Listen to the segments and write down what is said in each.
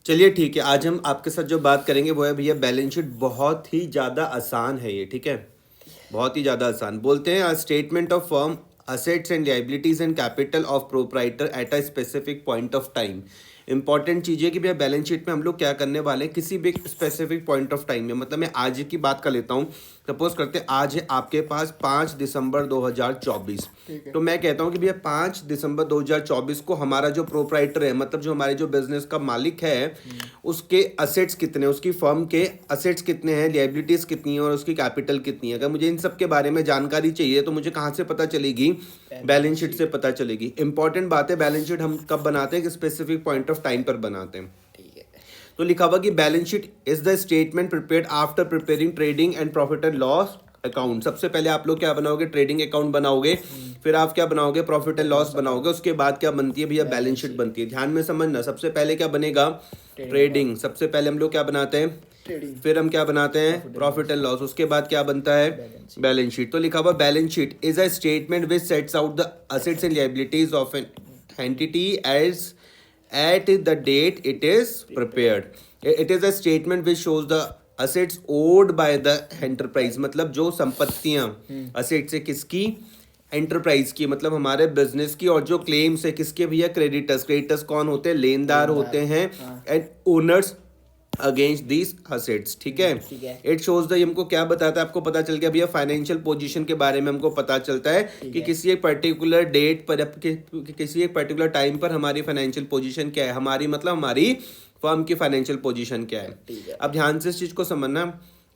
चलिए ठीक है, आज हम आपके साथ जो बात करेंगे वो है भैया बैलेंस शीट। बहुत ही ज़्यादा आसान है ये, ठीक है, बहुत ही ज़्यादा आसान। बोलते हैं, statement of firm assets and liabilities and capital of proprietor at a specific point of time. Important चीज़ है कि भैया बैलेंस शीट में हम लोग क्या करने वाले हैं, किसी भी स्पेसिफिक पॉइंट ऑफ टाइम में। मतलब मैं आज की बात कर लेता हूँ। सपोज करते हैं आज है आपके पास 5 दिसंबर 2024। तो मैं कहता हूँ कि भैया 5 दिसंबर 2024 को हमारा जो प्रोप्राइटर है, मतलब जो हमारे जो बिजनेस का मालिक है, उसके असेट्स कितने हैं, उसकी फर्म के असेट्स कितने हैं, लायबिलिटीज कितनी है और उसकी कैपिटल कितनी है। अगर मुझे इन सब के बारे में जानकारी चाहिए तो मुझे कहाँ से पता चलेगी? बैलेंस शीट से पता चलेगी। इंपॉर्टेंट बात है, बैलेंस शीट हम कब बनाते हैं? कि स्पेसिफिक पॉइंट ऑफ टाइम पर बनाते हैं। तो लिखा हुआ कि balance sheet is the statement prepared after preparing trading and profit and loss account. सबसे पहले आप लोग क्या बनाओगे? ट्रेडिंग अकाउंट बनाओगे, फिर आप क्या बनाओगे? प्रॉफिट एंड लॉस बनाओगे। उसके बाद क्या बनती है भैया? बैलेंस शीट बनती है। ध्यान में समझना, सबसे पहले क्या बनेगा? ट्रेडिंग। सबसे पहले हम लोग क्या बनाते हैं? फिर हम क्या बनाते हैं? Profit and loss. उसके बाद क्या बनता है? Balance sheet. तो लिखा हुआ balance sheet is a statement which sets out the assets and liabilities of an entity as at the date it is prepared. It is a statement which shows the assets owed by the enterprise। मतलब जो संपत्तियां assets है किसकी? Enterprise की, मतलब हमारे business की। और जो क्लेम्स है किसके भैया? क्रेडिटर्स। क्रेडिटर्स कौन होते हैं? लेनदार होते हैं। And owners against these assets, ठीक है। इट शोज द, हमको क्या बताता है? आपको पता चल गया भैया फाइनेंशियल पोजीशन के बारे में। हमको पता चलता है कि किसी एक पर्टिकुलर डेट पर, किसी एक पर्टिकुलर टाइम पर हमारी फाइनेंशियल पोजीशन क्या है, हमारी मतलब हमारी फर्म की फाइनेंशियल पोजीशन क्या है। अब ध्यान से इस चीज को समझना।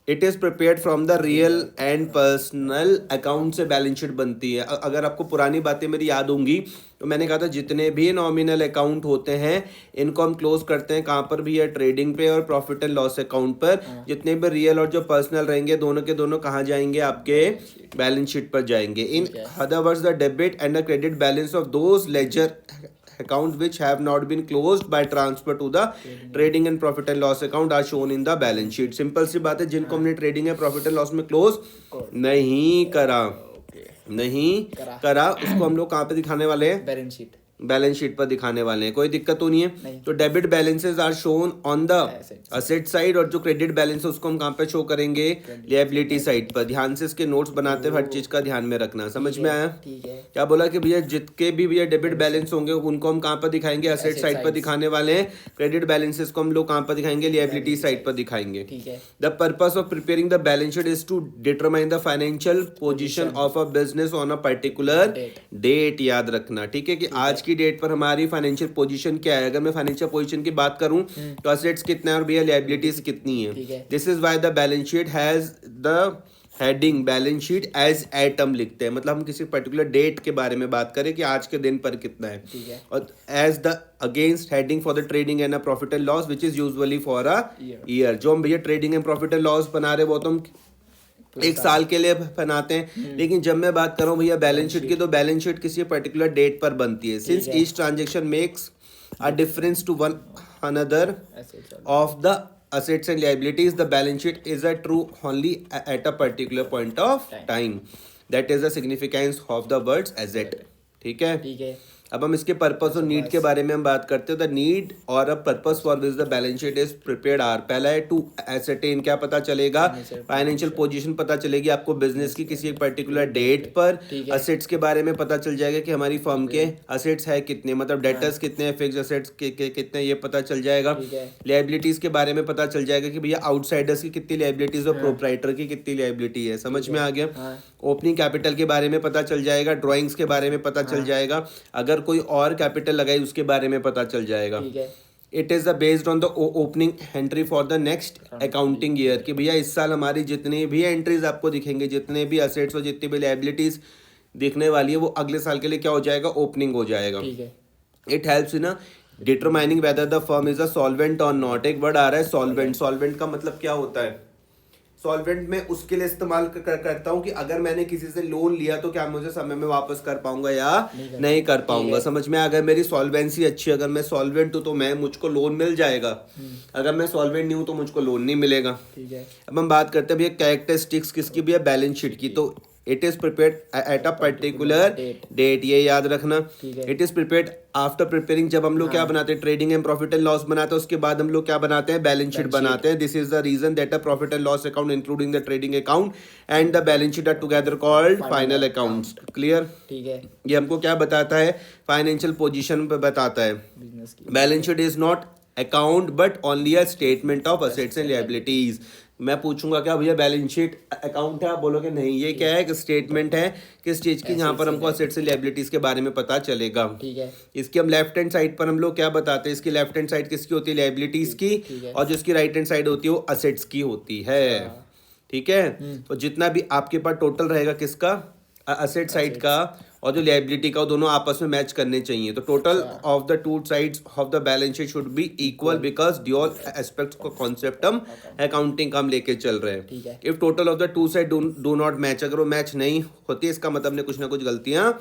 It is prepared from the real and personal account से बैलेंस शीट बनती है। अगर आपको पुरानी बातें मेरी याद होंगी तो मैंने कहा था जितने भी नॉमिनल अकाउंट होते हैं इनको हम क्लोज करते हैं कहाँ पर भी? है ट्रेडिंग पे और प्रॉफिट एंड लॉस अकाउंट पर। जितने भी रियल और जो पर्सनल रहेंगे दोनों के दोनों कहाँ जाएंगे? आपके बैलेंस शीट पर जाएंगे। In other words the debit and the credit balance of those ledger accounts which have not been closed by transfer to the trading and profit and loss account are shown in the balance sheet। Simple सी बात है, जिनको हमने trading या profit and loss में close नहीं करा उसको हम लोग कहाँ पे दिखाने वाले हैं? बैलेंस शीट पर दिखाने वाले हैं। कोई दिक्कत तो नहीं है। तो debit balances are shown on the asset side और जो क्रेडिट बैलेंस है उसको हम कहाँ पे शो करेंगे? लायबिलिटी साइड पर। ध्यान से इसके नोट्स बनाते हैं, हर चीज का ध्यान में रखना। समझ में आया? क्या बोला कि भैया जितने भी भैया डेबिट बैलेंस होंगे उनको हम कहाँ पर दिखाएंगे? असेट साइड पर दिखाने वाले हैं। क्रेडिट बैलेंसेस को हम लोग कहाँ पर दिखाएंगे? लायबिलिटी साइड पर दिखाएंगे। The purpose of preparing the balance sheet is to determine the financial position of a business on a particular date. याद रखना, ठीक है, कि आज की डेट पर हमारी फाइनेंशियल पोजीशन क्या है। अगर मैं फाइनेंशियल पोजीशन की बात करूं तो असेट्स कितना है और भैया लायबिलिटीज कितनी है। This is why the balance sheet has the heading balance sheet as at लिखते हैं। मतलब हम किसी पर्टिकुलर डेट के बारे में बात करें कि आज के दिन पर कितना है। और as the against heading for the trading and profit and loss which is usually for a year. जो हम भैया trading and profit and loss बना रहे वो तो हम एक साल के लिए बनाते हैं। लेकिन जब मैं बात कर रहा हूँ भैया बैलेंस शीट की, तो बैलेंस शीट किसी पर्टिकुलर डेट पर बनती है। Since each transaction makes a difference to one another of the assets and liabilities, the balance sheet is a true only at a particular point of time. That is the significance of the words asset। ठीक है। अब हम इसके purpose और need के बारे में हम बात करते हैं। द नीड और a purpose for which the balance sheet is prepared are, पहला है टू एसरटेन, क्या पता चलेगा? फाइनेंशियल पोजीशन पता चलेगी आपको बिजनेस की किसी एक पर्टिकुलर डेट पर। असेट्स के बारे में पता चल जाएगा कि हमारी फर्म के असेट्स है कितने, मतलब डेटर्स कितने हैं, फिक्स असेट्स कितने, ये पता चल जाएगा। लायबिलिटीज के बारे में पता चल जाएगा कि भैया आउटसाइडर्स की कितनी लायबिलिटीज और प्रोप्राइटर की कितनी लायबिलिटी है। समझ में आ गया? ओपनिंग कैपिटल के बारे में पता चल जाएगा, ड्राइंग्स के बारे में पता चल जाएगा, अगर कोई और कैपिटल लगाई उसके बारे में पता चल जाएगा। It is the based on the opening entry for the next accounting year, कि भैया इस साल हमारी जितनी भी एंट्रीज आपको दिखेंगे, जितने भी असेट्स और जितनी भी लायबिलिटीज दिखने वाली है वो अगले साल के लिए क्या हो जाएगा? ओपनिंग हो जाएगा। It helps in determining whether the firm is a solvent और नॉट। एक वर्ड आ रहा है सॉल्वेंट। सॉल्वेंट का मतलब क्या होता है? सॉल्वेंट में उसके लिए इस्तेमाल करता हूँ कि अगर मैंने किसी से लोन लिया तो क्या मुझे समय में वापस कर पाऊंगा या नहीं कर पाऊंगा। समझ में? अगर मेरी सॉल्वेंसी अच्छी, अगर मैं सॉल्वेंट हूँ तो मैं मुझको लोन मिल जाएगा। अगर मैं सॉल्वेंट नहीं हूँ तो मुझको लोन नहीं मिलेगा। अब हम बात करते हैं भैया कैरेक्टरिस्टिक्स किसकी? भैया बैलेंस शीट की। तो it is prepared at a particular date, ये याद रखना। It is prepared after preparing, जब हम लोग क्या बनाते हैं, trading and profit and loss बनाते हैं, उसके बाद हम लोग क्या बनाते हैं, बैलेंस शीट बनाते हैं। This is the reason that a profit and loss account including the trading account and the balance sheet are together called final accounts. Clear? ठीक है। ये हमको क्या बताता है, फाइनेंशियल पोजीशन पे बताता है। Balance sheet is not account but only a statement of assets and liabilities. मैं पूछूंगा क्या भैया बैलेंस शीट अकाउंट है, आप बोलोगे नहीं, ये क्या है, एक स्टेटमेंट है किस चीज की, जहाँ पर हमको असेट्स एंड लायबिलिटीज के बारे में पता चलेगा। ठीक है। इसकी हम लेफ्ट हैंड साइड पर हम लोग क्या बताते हैं, इसकी लेफ्ट हैंड साइड किसकी होती है, लायबिलिटीज की, और जो इसकी राइट हैंड साइड होती है वो असेट्स की होती है। ठीक है। तो जितना भी आपके पास टोटल रहेगा किसका, असेट साइड का और जो लायबिलिटी का, वो दोनों आपस में मैच करने चाहिए। तो total of the two sides of the balance sheet should be equal because dual aspects का कॉन्सेप्ट हम अकाउंटिंग का हम लेके चल रहे हैं। If total of the to side do not match, अगर वो मैच नहीं होती इसका मतलब ने कुछ ना कुछ गलतियां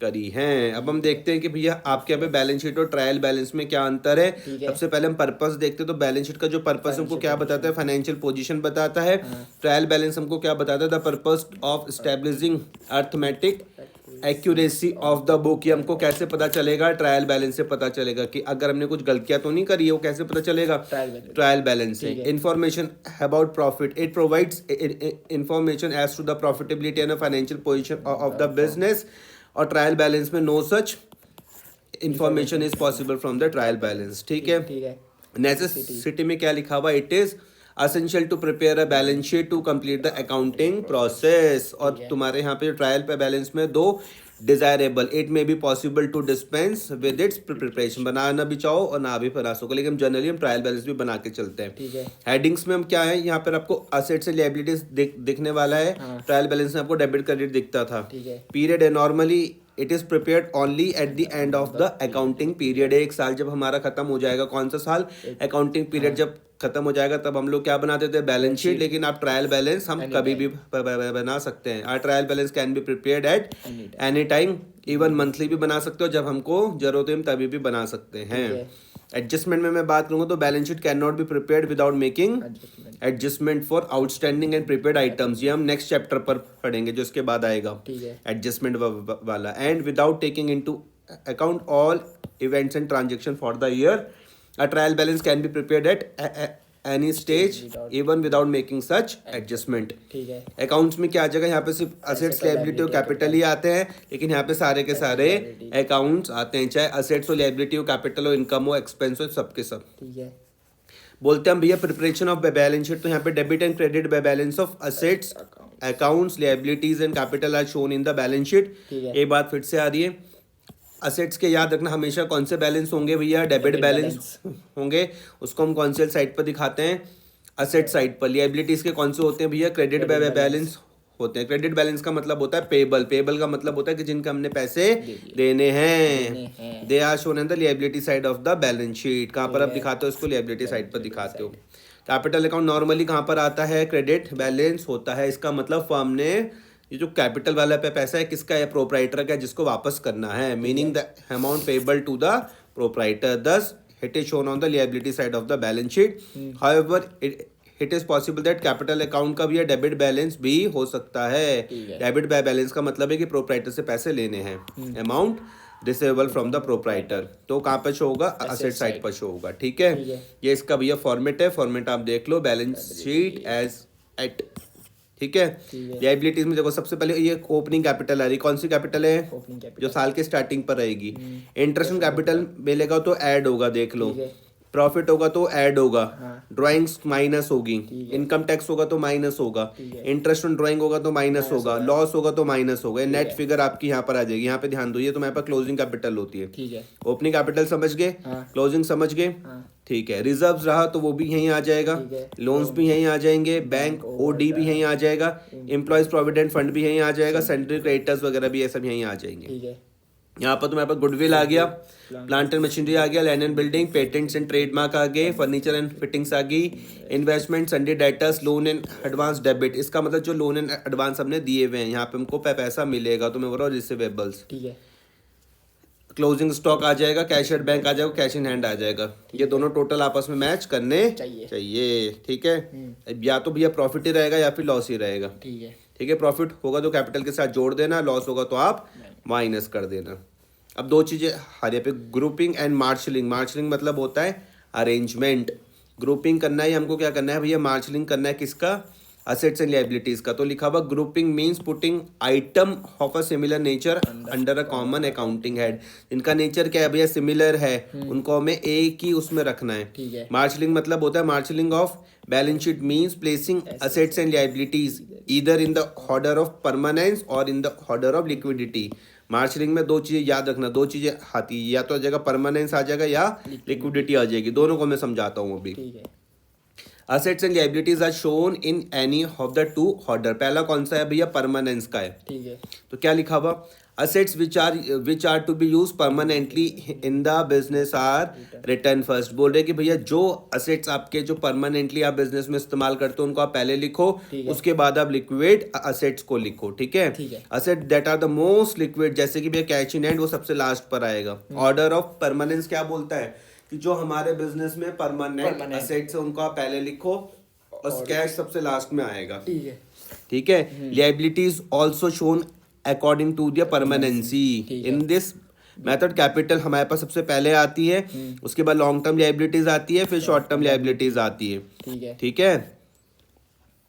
करी हैं। अब हम देखते हैं कि भैया आपके यहाँ पे बैलेंस शीट और ट्रायल बैलेंस में क्या अंतर है। सबसे पहले हम पर्पस देखते हैं। तो बैलेंस शीट का जो पर्पस हमको क्या बताता है, फाइनेंशियल पोजीशन बताता है। ट्रायल बैलेंस हमको क्या बताता है, the purpose of establishing arithmetic accuracy of the book. ये हमको कैसे पता चलेगा, ट्रायल बैलेंस से पता चलेगा कि अगर हमने कुछ गलतियां तो नहीं करी है, वो कैसे पता चलेगा, ट्रायल बैलेंस से। Information about profit, it provides information as to the profitability and financial position of the business. और ट्रायल बैलेंस में no such information is possible from the trial balance. ठीक है। नेसेसिटी में क्या लिखा हुआ, it is essential to prepare a balance sheet to complete the accounting process। और तुम्हारे यहाँ पे ट्रायल पे बैलेंस में दो desirable, it may be possible to dispense with its preparation, बनाना भी चाहो और ना भी बना सको, लेकिन जनरली हम ट्रायल बैलेंस भी बना के चलते हैं। ठीक है। हेडिंग्स में हम क्या है, यहाँ पर आपको असेट्स एंड लायबिलिटीज दिखने वाला है। ट्रायल बैलेंस में आपको डेबिट क्रेडिट दिखता था। पीरियड है normally it is prepared only at the end of the accounting period. एक साल जब हमारा खत्म हो जाएगा, कौन सा साल, अकाउंटिंग पीरियड जब खत्म हो जाएगा तब हम लोग क्या बनाते थे, बैलेंस शीट। लेकिन आप ट्रायल बैलेंस हम कभी भी बना सकते हैं। Or trial balance can be prepared at any time, even monthly भी बना सकते हो, जब हमको जरूरत है हम तभी भी बना सकते हैं। एडजस्टमेंट में मैं बात करूंगा तो balance sheet can not be prepared without making adjustment for outstanding and prepared items. ये हम नेक्स्ट चैप्टर पर पढ़ेंगे जो इसके बाद आएगा, एडजस्टमेंट वाला। And without taking into account all events and transaction for the year, a trial balance can be prepared at any stage even without making such adjustment। ठीक है। अकाउंट्स में क्या आ जाएगा, यहाँ पे सिर्फ असेट्स, लायबिलिटी और कैपिटल ही आते हैं, लेकिन यहाँ पे सारे के सारे अकाउंट्स आते हैं, चाहे असेट्स हो, लायबिलिटी हो, कैपिटल हो, इनकम हो, एक्सपेंस हो, सबके सब। ठीक है। बोलते हैं हम भैया प्रिपरेशन ऑफ बैलेंस शीट, तो यहाँ पे debit and credit balance of assets, accounts, liabilities and capital R shown in the balance sheet. ये बात फिर से आ रही है। असेट्स के याद रखना हमेशा कौन से बैलेंस होंगे भैया, डेबिट बैलेंस होंगे, उसको हम कौन से साइड पर दिखाते हैं, असेट साइड पर। लायबिलिटीज के कौन से होते हैं भैया, क्रेडिट बैलेंस होते हैं। क्रेडिट बैलेंस का मतलब होता है पेबल, पेबल का मतलब होता है कि जिनका हमने पैसे देने हैं, they are shown in the liability side of the balance sheet. कहाँ पर आप दिखाते हो इसको, लायबिलिटी साइड पर दिखाते हो। कैपिटल अकाउंट नॉर्मली कहाँ पर आता है, क्रेडिट बैलेंस होता है। इसका मतलब फर्म ने ये जो कैपिटल वाला पे पैसा है किसका है, प्रोप्राइटर का, जिसको वापस करना है, meaning the amount payable to the proprietor, thus it is shown on the liability side of the balance sheet. However it is possible that capital account का भी डेबिट बैलेंस भी हो सकता है। डेबिट बैलेंस का मतलब है कि प्रोप्राइटर से पैसे लेने हैं, amount receivable from the proprietor, तो कहाँ पे शो होगा, असेट साइड पर शो होगा। ठीक है। ये इसका भैया फॉर्मेट है, फॉर्मेट आप देख लो, बैलेंस शीट एज एट। ठीक है। लायबिलिटीज में देखो सबसे पहले ये ओपनिंग कैपिटल आ रही, कौन सी कैपिटल है, जो साल के स्टार्टिंग पर रहेगी। इंटरेस्ट ऑन कैपिटल मिलेगा तो ऐड होगा, देख लो। प्रॉफिट होगा तो ऐड होगा, ड्राइंग्स माइनस होगी, इनकम टैक्स होगा तो माइनस होगा, इंटरेस्ट ऑन ड्राइंग होगा तो माइनस होगा, लॉस होगा तो माइनस होगा। नेट फिगर आपकी यहाँ पर आ जाएगी। यहाँ पे ध्यान दो, ये तो मेरे पास क्लोजिंग कैपिटल होती है। ओपनिंग कैपिटल समझ गए, क्लोजिंग समझ गए। ठीक है। रिजर्व रहा तो वो भी यहीं आ जाएगा, लोन्स भी यहीं आ जाएंगे, बैंक ओडी भी यहीं आ जाएगा, एम्प्लॉयज प्रोविडेंट फंड भी यहीं आ जाएगा, सेंट्रल क्रेडिटर्स वगैरह भी ये सब यहीं आ जाएंगे। यहाँ पर तुम्हारे पास गुडविल आ गया, प्लांट एंड मशीनरी आ गया, land and building, patents and trademark आ गए, फर्नीचर एंड फिटिंग्स आ गई, investment, sundry debtors, loan and advance debit. इसका मतलब जो लोन एंड एडवांस हमने दिए हुए हैं यहाँ पे हमको पैसा मिलेगा, तो मैं बोल रहा हूँ रिसीवेबल्स। ठीक है। क्लोजिंग स्टॉक आ जाएगा, कैश एट बैंक आ जाएगा, कैश इन हैंड आ जाएगा। ये दोनों टोटल आपस में मैच करने चाहिए। ठीक है। या तो भैया प्रॉफिट ही रहेगा या फिर लॉस ही रहेगा। ठीक है, प्रॉफिट होगा तो कैपिटल के साथ जोड़ देना, लॉस होगा तो आप माइनस कर देना। अब दो चीज़ें हर पे, ग्रुपिंग एंड मार्शलिंग। मार्शलिंग मतलब होता है अरेंजमेंट, ग्रुपिंग करना है हमको, क्या करना है भैया, मार्शलिंग करना है किसका, असेट्स एंड लायबिलिटीज का। तो लिखा हुआ grouping means putting item of a similar nature under a common accounting head. इनका नेचर क्या है भैया, सिमिलर है, उनको हमें एक ही उसमें रखना है। मार्शलिंग मतलब होता है marshalling of balance sheet means placing assets and liabilities either in the order of permanence और in the order of liquidity. Marshalling में दो चीजें याद रखना, दो चीजें आती है, या तो आ जाएगा परमानेंस आ जाएगा या लिक्विडिटी आ जाएगी, दोनों को मैं समझाता हूँ अभी। Assets and liabilities are shown in any of the two order. पहला कौन सा है भैया, परमानेंस का है, ठीक है। तो क्या लिखा हुआ, assets which are to be use permanently in the business are return first. बोल रहे कि भैया जो असेट्स आपके जो परमानेंटली आप बिजनेस में इस्तेमाल करते हो उनको आप पहले लिखो, उसके बाद आप लिक्विड असेट्स को लिखो, ठीक है। Asset that are the most liquid, जैसे कि भैया कैश इन हैंड, वो सबसे लास्ट पर आएगा। ऑर्डर ऑफ परमानेंस क्या बोलता है कि जो हमारे बिजनेस में परमानेंट असेट्स है उनको आप पहले लिखो और कैश सबसे लास्ट में आएगा, ठीक है, ठीक है। Liabilities also shown according to the permanency in this method. Capital हमारे पास सबसे पहले आती है, उसके बाद लॉन्ग टर्म लायबिलिटीज आती है, फिर शॉर्ट टर्म लायबिलिटीज आती है, ठीक है।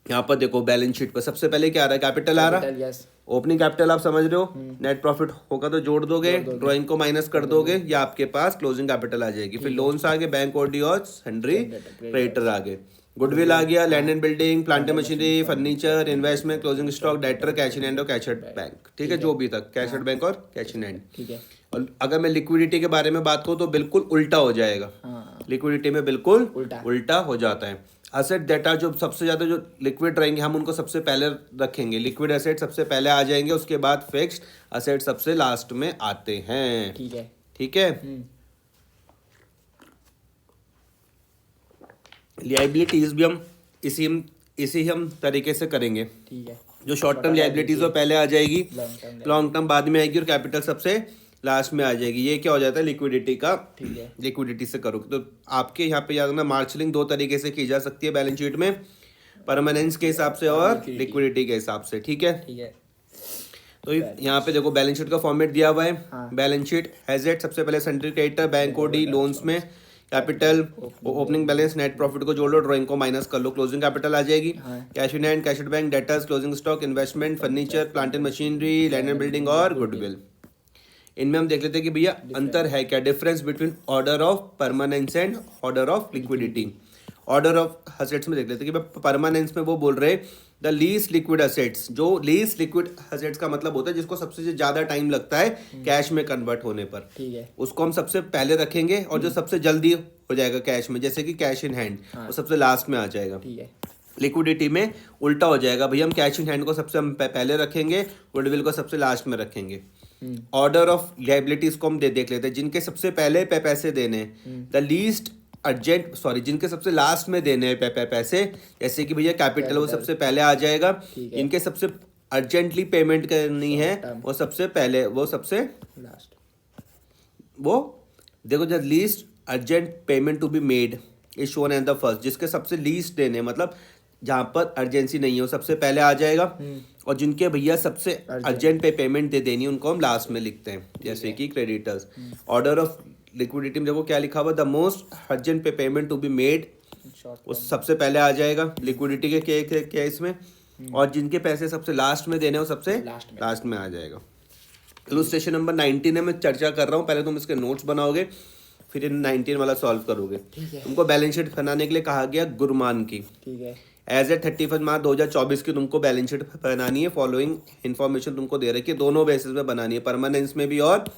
यहाँ पर देखो बैलेंस शीट पर सबसे पहले क्या आ रहा है, कैपिटल आ रहा है। ओपनिंग कैपिटल आप समझ रहे हो, नेट प्रॉफिट होगा तो जोड़ दोगे, ड्राइंग को माइनस कर दोगे, या आपके पास क्लोजिंग कैपिटल आ जाएगी। फिर लोन्स आ गए, बैंक ओडी और सन्ड्री क्रेडिटर आ गए, गुडविल आ गया, land and building, plant and machinery, furniture, investment, closing stock, debtor, cash in hand और कैश एट बैंक, ठीक है, जो भी तक कैश एट बैंक और कैश इन हैंड, ठीक है। और अगर मैं लिक्विडिटी के बारे में बात करूँ तो बिल्कुल उल्टा हो जाएगा, लिक्विडिटी में बिल्कुल उल्टा हो जाता है। असेट दैट आर, जो सबसे ज्यादा जो लिक्विड रहेंगे हम उनको सबसे पहले रखेंगे, लिक्विड एसेट सबसे पहले आ जाएंगे, उसके बाद फिक्स्ड असेट सबसे लास्ट में आते हैं, ठीक है, ठीक है। लायबिलिटीज भी हम इसी हम तरीके से करेंगे, ठीक है। जो शॉर्ट टर्म लायबिलिटीज वो पहले आ जाएगी, लॉन्ग टर्म बाद में आएगी और कैपिटल सबसे लास्ट में आ जाएगी। ये क्या हो जाता है, लिक्विडिटी का, ठीक है, लिक्विडिटी से करोगे तो आपके यहाँ पे याद रखना मार्शलिंग दो तरीके से की जा सकती है बैलेंस शीट में, परमानेंस के हिसाब से और लिक्विडिटी के हिसाब से, ठीक है, ठीक है। तो यहाँ पे देखो बैलेंस शीट का फॉर्मेट दिया हुआ है। बैलेंस शीट एसेट सबसे पहले sundry creditor, bank OD, loans में capital, opening balance, net profit को जोड़ लो, ड्राइंग को माइनस कर लो, क्लोजिंग कैपिटल आ जाएगी, cash in hand, cash at bank, debtors, closing stock, investment, furniture, plant and machinery, land and building और goodwill. इनमें हम देख लेते हैं कि भैया अंतर है क्या, difference between order of permanence and order of liquidity. Order of assets में देख लेते हैं कि परमानेंस में वो बोल रहे द लीस्ट लिक्विड असेट्स। जो लीस्ट लिक्विड असेट्स का मतलब होता है जिसको सबसे ज्यादा टाइम लगता है कैश में कन्वर्ट होने पर, ठीक है, उसको हम सबसे पहले रखेंगे, और जो सबसे जल्दी हो जाएगा कैश में, जैसे कि कैश इन हैंड, वो सबसे लास्ट में आ जाएगा, ठीक है। लिक्विडिटी में उल्टा हो जाएगा भैया, हम कैश इन हैंड को सबसे पहले रखेंगे, गुडविल को सबसे लास्ट में रखेंगे। ऑर्डर ऑफ लायबिलिटीज को हम देख लेते हैं, जिनके सबसे पहले पैसे देने, द लीस्ट अर्जेंट, सॉरी, जिनके सबसे लास्ट में देने हैं पैसे, जैसे कि भैया कैपिटल वो सबसे पहले आ जाएगा, इनके सबसे अर्जेंटली पेमेंट करनी है वो सबसे पहले, वो सबसे लास्ट, वो देखो जब least urgent payment to be made is shown as the first. जिसके सबसे लीस्ट देने मतलब जहाँ पर अर्जेंसी नहीं है वो सबसे पहले आ जाएगा, और जिनके भैया सबसे अर्जेंट पे पेमेंट दे देनी उनको हम लास्ट में लिखते हैं, जैसे कि क्रेडिटर्स। ऑर्डर ऑफ लिक्विडिटी में देखो क्या लिखा हुआ, द मोस्ट अर्जेंट पे पेमेंट टू बी मेड, वो सबसे पहले आ जाएगा लिक्विडिटी के केस में, और जिनके पैसे सबसे लास्ट में देने वो सबसे लास्ट में आ जाएगा। इलस्ट्रेशन नंबर 19 है, मैं चर्चा कर रहा हूँ, पहले तुम इसके नोट्स बनाओगे फिर इन 19 वाला सॉल्व करोगे। तुमको बैलेंस शीट बनाने के लिए कहा गया गुरमान की, ठीक है। एज ए 31 मार्च 2024 की तुमको बैलेंस शीट बनानी है। फॉलोइंग इन्फॉर्मेशन तुमको दे रखी है, दोनों बेसिस में बनानी है, परमानेंस में भी और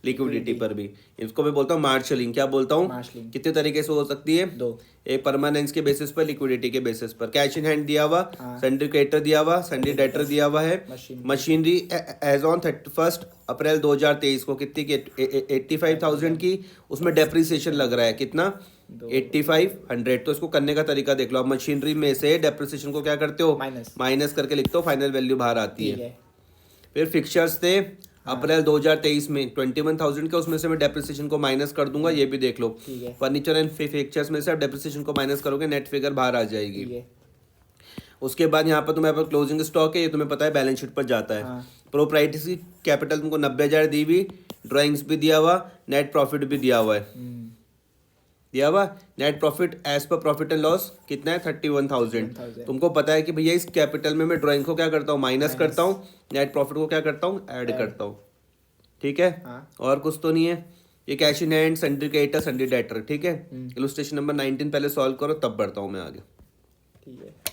लिक्विडिटी पर भी। इसको मैं बोलता हूँ मार्शलिंग। क्या बोलता हूँ? कितने तरीके से हो सकती है? दो, एक परमानेंस के बेसिस पर, लिक्विडिटी के बेसिस पर। कैश इन हैंड दिया हुआ, सन्ड्री क्रेडिटर दिया हुआ, सन्ड्री डेटर दिया हुआ है। मशीनरी एज ऑन 31 अप्रैल 2023 को कितनी की? 85,000 की। उसमें डेप्रिसिएशन लग रहा है कितना? 8500। तो इसको करने का तरीका देख लो। अब मशीनरी में से डेप्रिसिएशन को क्या करते हो? माइनस करके लिखते हो, फाइनल वैल्यू बाहर आती है। फिर फिक्चर्स थे अप्रैल 2023 में 21,000 का, उसमें से मैं डेप्रिसिएशन को माइनस कर दूंगा, ये भी देख लो। फर्नीचर एंड फिक्चर्स में से आप डेप्रिसिएशन को माइनस करोगे, नेट फिगर बाहर आ जाएगी। उसके बाद यहाँ पर तुम्हारे पास क्लोजिंग स्टॉक है, ये तुम्हें पता है बैलेंस शीट पर जाता है। प्रोप्राइटर्स की कैपिटल तुमको 90,000 दी हुई, ड्राइंग्स भी दिया हुआ, नेट प्रॉफिट भी दिया हुआ है, दिया हुआ। Net profit as per profit and loss कितना है 31,000। तुमको पता है कि भैया इस कैपिटल में मैं ड्राइंग को क्या करता हूँ माइनस करता हूँ, नेट प्रॉफिट को क्या करता हूँ ऐड करता हूँ, ठीक है। और कुछ तो नहीं है। ये cash in hand, sundry creditor, sundry debtor, ठीक है। इलस्ट्रेशन नंबर 19 पहले सॉल्व करो तब बढ़ता हूँ मैं आगे, ठीक है।